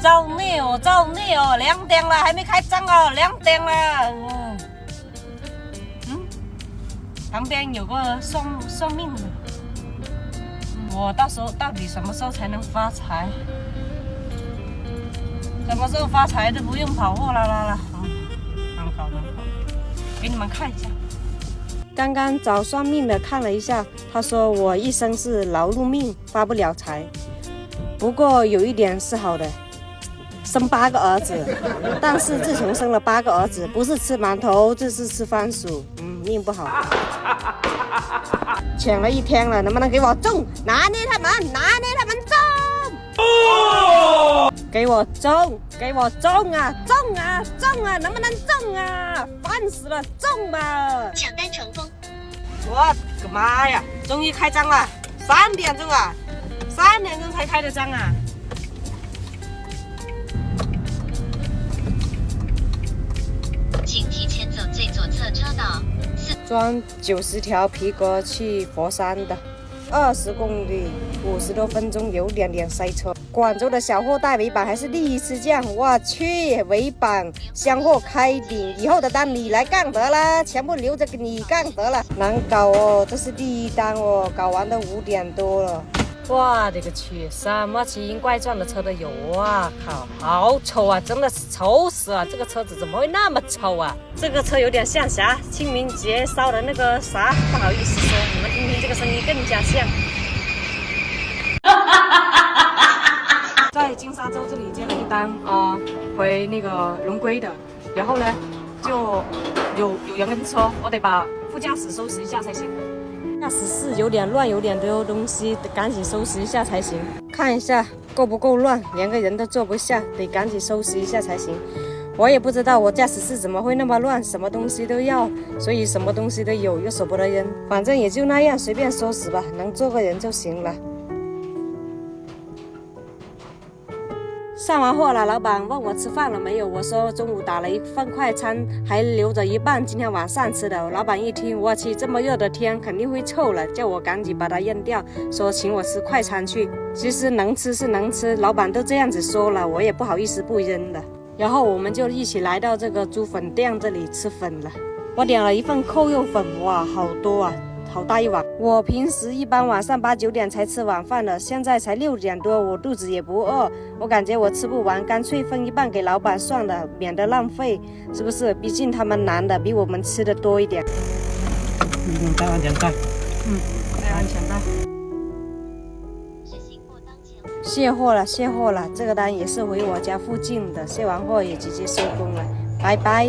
造孽哦，造孽哦！2点了还没开张哦，2点了。旁边有个算命的，我到时候到底什么时候才能发财？什么时候发财都不用跑货啦。难搞，给你们看一下。刚刚找算命的看了一下，他说我一生是劳碌命，发不了财。不过有一点是好的，生8个儿子。但是自从生了8个儿子，不是吃馒头就是吃番薯，命不好。抢了1天了，能不能给我中？拿捏他们中！给我中啊！能不能中啊？烦死了，中吧！抢单成功！我的妈呀！终于开张了，3点钟啊，3点钟才开的张啊！请提前走最左侧车道。装90条皮革去佛山的，20公里50多分钟，有点塞车。广州的小货带尾板还是第一次这样，我去，尾板箱货开顶，以后的单你来干得了，全部留着给你干得了。难搞哦，这是第1单哦，搞完都5点多了。我的个去，什么奇形怪状的车都有，哇靠，好丑啊，真的是丑死了！这个车子怎么会那么丑啊？这个车有点像啥？清明节烧的那个啥？不好意思说，你们听听这个声音更加像。在金沙洲这里接了1单回那个龙龟的，然后呢，就有人跟说，我得把副驾驶收拾一下才行。驾驶室有点乱，有点多东西，得赶紧收拾一下才行。看一下够不够乱，连个人都坐不下，得赶紧收拾一下才行。我也不知道我驾驶室怎么会那么乱，什么东西都要，所以什么东西都有，又舍不得扔，反正也就那样，随便收拾吧，能做个人就行了。上完货了，老板问我吃饭了没有，我说中午打了1份快餐，还留着一半，今天晚上吃的。老板一听，我去，这么热的天肯定会臭了，叫我赶紧把它扔掉，说请我吃快餐去。其实能吃是能吃，老板都这样子说了，我也不好意思不扔了。然后我们就一起来到这个猪粉店这里吃粉了。我点了1份扣肉粉，哇，好多啊！好大一碗，我平时一般晚上8、9点才吃晚饭的，现在才6点多，我肚子也不饿，我感觉我吃不完，干脆分一半给老板算了，免得浪费，是不是？毕竟他们男的比我们吃的多一点。戴安全带，戴安全带。卸货了，这个单也是回我家附近的，卸完货也直接收工了，拜拜。